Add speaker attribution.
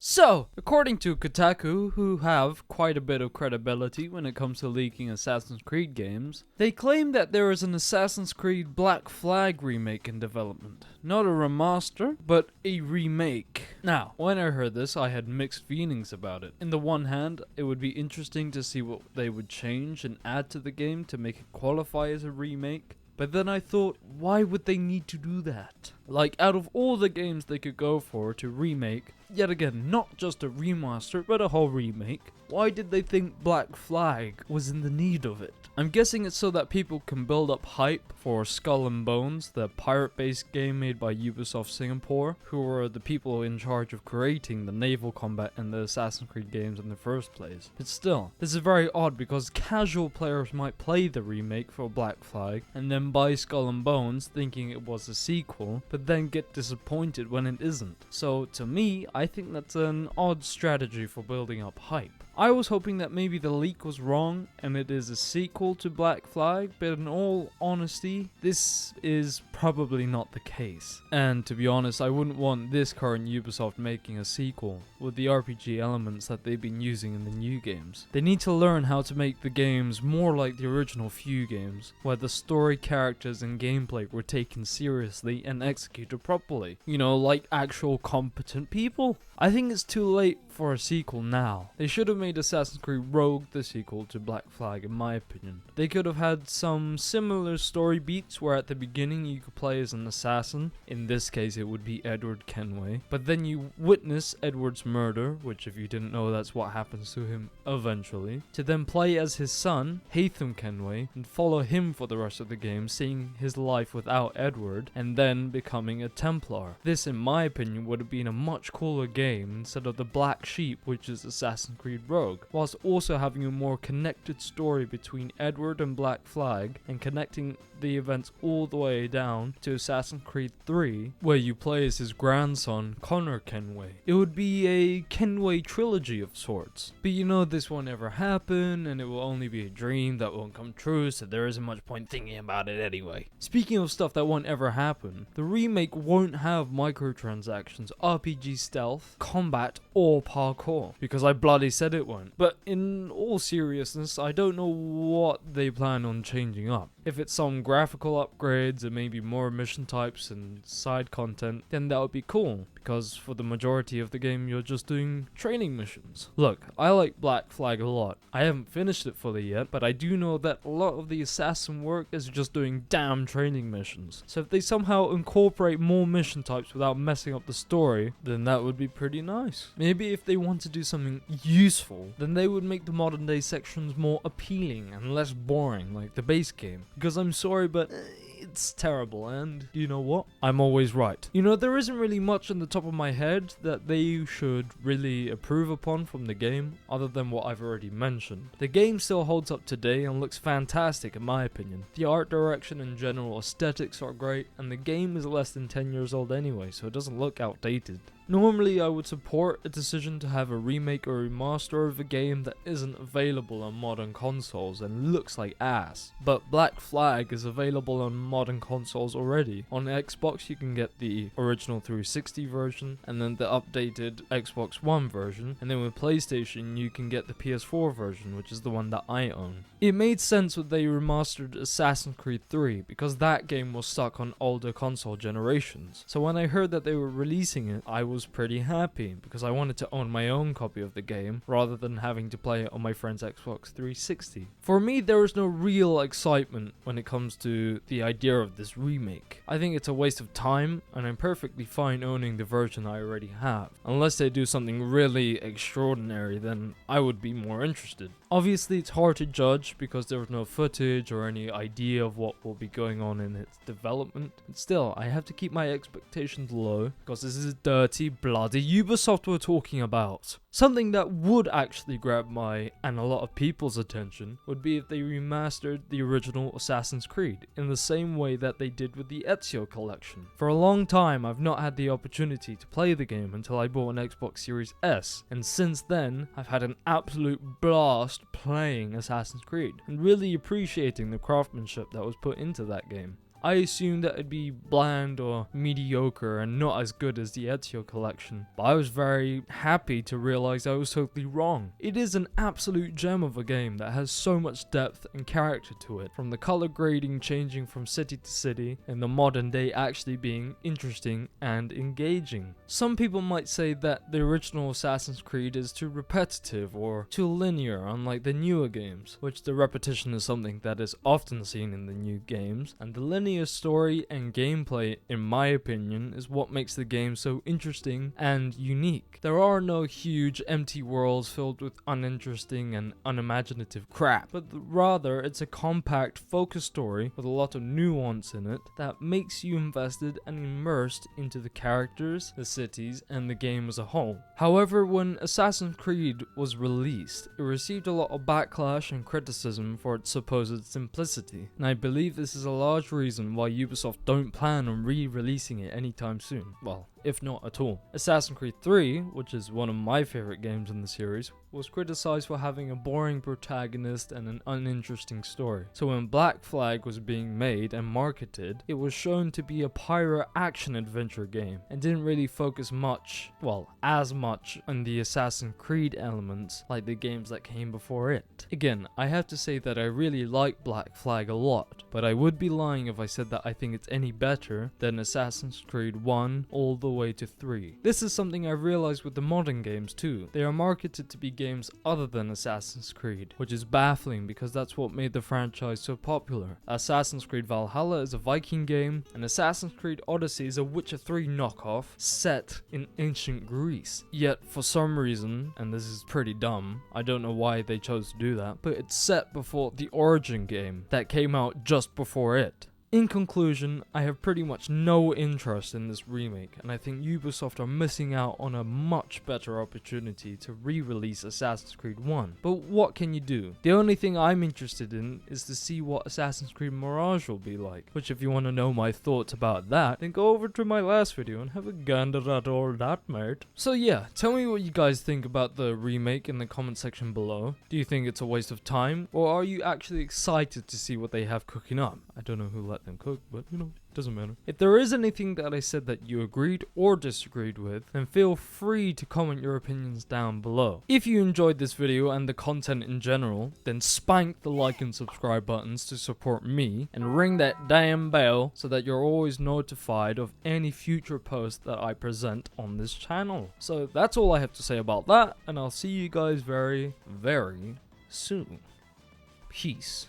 Speaker 1: So, according to Kotaku, who have quite a bit of credibility when it comes to leaking Assassin's Creed games, they claim that there is an Assassin's Creed Black Flag remake in development. Not a remaster, but a remake. Now, when I heard this, I had mixed feelings about it. In the one hand, it would be interesting to see what they would change and add to the game to make it qualify as a remake. But then I thought, why would they need to do that? Like, out of all the games they could go for to remake, yet again, not just a remaster, but a whole remake, why did they think Black Flag was in the need of it? I'm guessing it's so that people can build up hype for Skull and Bones, the pirate-based game made by Ubisoft Singapore, who were the people in charge of creating the naval combat in the Assassin's Creed games in the first place. But still, this is very odd because casual players might play the remake for Black Flag and then buy Skull and Bones thinking it was a sequel, but then get disappointed when it isn't. So to me, I think that's an odd strategy for building up hype. I was hoping that maybe the leak was wrong and it is a sequel to Black Flag, but in all honesty, this is probably not the case. And to be honest, I wouldn't want this current Ubisoft making a sequel with the RPG elements that they've been using in the new games. They need to learn how to make the games more like the original few games, where the story, characters, and gameplay were taken seriously and executed properly. You know, like actual competent people. I think it's too late for a sequel now. They should have made Assassin's Creed Rogue the sequel to Black Flag in my opinion. They could have had some similar story beats where at the beginning you could play as an assassin, in this case it would be Edward Kenway, but then you witness Edward's murder, which if you didn't know that's what happens to him eventually, to then play as his son, Haytham Kenway, and follow him for the rest of the game, seeing his life without Edward, and then becoming a Templar. This in my opinion would have been a much cooler game instead of the Black Sheep, which is Assassin's Creed Rogue, whilst also having a more connected story between Edward and Black Flag and connecting the events all the way down to Assassin's Creed 3, where you play as his grandson, Connor Kenway. It would be a Kenway trilogy of sorts. But you know this won't ever happen, and it will only be a dream that won't come true, so there isn't much point thinking about it anyway. Speaking of stuff that won't ever happen, the remake won't have microtransactions, RPG stealth, combat, or parkour, because I bloody said it won't. But in all seriousness, I don't know what they plan on changing up. If it's some graphical upgrades and maybe more mission types and side content, then that would be cool, because for the majority of the game you're just doing training missions. Look, I like Black Flag a lot. I haven't finished it fully yet, but I do know that a lot of the assassin work is just doing damn training missions. So if they somehow incorporate more mission types without messing up the story, then that would be pretty nice. Maybe if they want to do something useful, then they would make the modern day sections more appealing and less boring like the base game. Because I'm sorry, but it's terrible, and you know what? I'm always right. You know, there isn't really much in the top of my head that they should really approve upon from the game, other than what I've already mentioned. The game still holds up today and looks fantastic in my opinion. The art direction and general aesthetics are great, and the game is less than 10 years old anyway, so it doesn't look outdated. Normally I would support a decision to have a remake or remaster of a game that isn't available on modern consoles and looks like ass. But Black Flag is available on modern consoles already. On Xbox you can get the original 360 version and then the updated Xbox One version, and then with PlayStation you can get the PS4 version, which is the one that I own. It made sense when they remastered Assassin's Creed 3 because that game was stuck on older console generations. So when I heard that they were releasing it, I was pretty happy because I wanted to own my own copy of the game rather than having to play it on my friend's Xbox 360. For me, there is no real excitement when it comes to the idea of this remake. I think it's a waste of time, and I'm perfectly fine owning the version I already have. Unless they do something really extraordinary, then I would be more interested. Obviously, it's hard to judge because there was no footage or any idea of what will be going on in its development. But still, I have to keep my expectations low because this is dirty, bloody Ubisoft we're talking about. Something that would actually grab my and a lot of people's attention would be if they remastered the original Assassin's Creed in the same way that they did with the Ezio collection. For a long time, I've not had the opportunity to play the game until I bought an Xbox Series S, and since then, I've had an absolute blast playing Assassin's Creed and really appreciating the craftsmanship that was put into that game. I assumed that it'd be bland or mediocre and not as good as the Ezio collection, but I was very happy to realize I was totally wrong. It is an absolute gem of a game that has so much depth and character to it, from the color grading changing from city to city, and the modern day actually being interesting and engaging. Some people might say that the original Assassin's Creed is too repetitive or too linear, unlike the newer games, which the repetition is something that is often seen in the new games, and the linear story and gameplay, in my opinion, is what makes the game so interesting and unique. There are no huge empty worlds filled with uninteresting and unimaginative crap, but rather it's a compact, focused story with a lot of nuance in it that makes you invested and immersed into the characters, the cities, and the game as a whole. However, when Assassin's Creed was released, it received a lot of backlash and criticism for its supposed simplicity, and I believe this is a large reason why Ubisoft don't plan on re-releasing it anytime soon. Well, if not at all. Assassin's Creed 3, which is one of my favorite games in the series, was criticized for having a boring protagonist and an uninteresting story. So when Black Flag was being made and marketed, it was shown to be a pirate action adventure game and didn't really focus much, well, as much on the Assassin's Creed elements like the games that came before it. Again, I have to say that I really like Black Flag a lot, but I would be lying if I said that I think it's any better than Assassin's Creed 1 all the way to 3. This is something I realized with the modern games too. They are marketed to be games other than Assassin's Creed, which is baffling because that's what made the franchise so popular. Assassin's Creed Valhalla is a Viking game, and Assassin's Creed Odyssey is a Witcher 3 knockoff set in ancient Greece. Yet for some reason, and this is pretty dumb, I don't know why they chose to do that, but it's set before the Origin game that came out just before it. In conclusion, I have pretty much no interest in this remake, and I think Ubisoft are missing out on a much better opportunity to re-release Assassin's Creed 1. But what can you do? The only thing I'm interested in is to see what Assassin's Creed Mirage will be like, which if you want to know my thoughts about that, then go over to my last video and have a gander at all that, mate. So yeah, tell me what you guys think about the remake in the comment section below. Do you think it's a waste of time, or are you actually excited to see what they have cooking up? I don't know who let them cook, but you know, it doesn't matter. If there is anything that I said that you agreed or disagreed with, then feel free to comment your opinions down below. If you enjoyed this video and the content in general, then spank the like and subscribe buttons to support me, and ring that damn bell so that you're always notified of any future posts that I present on this channel. So that's all I have to say about that, and I'll see you guys very, very soon. Peace.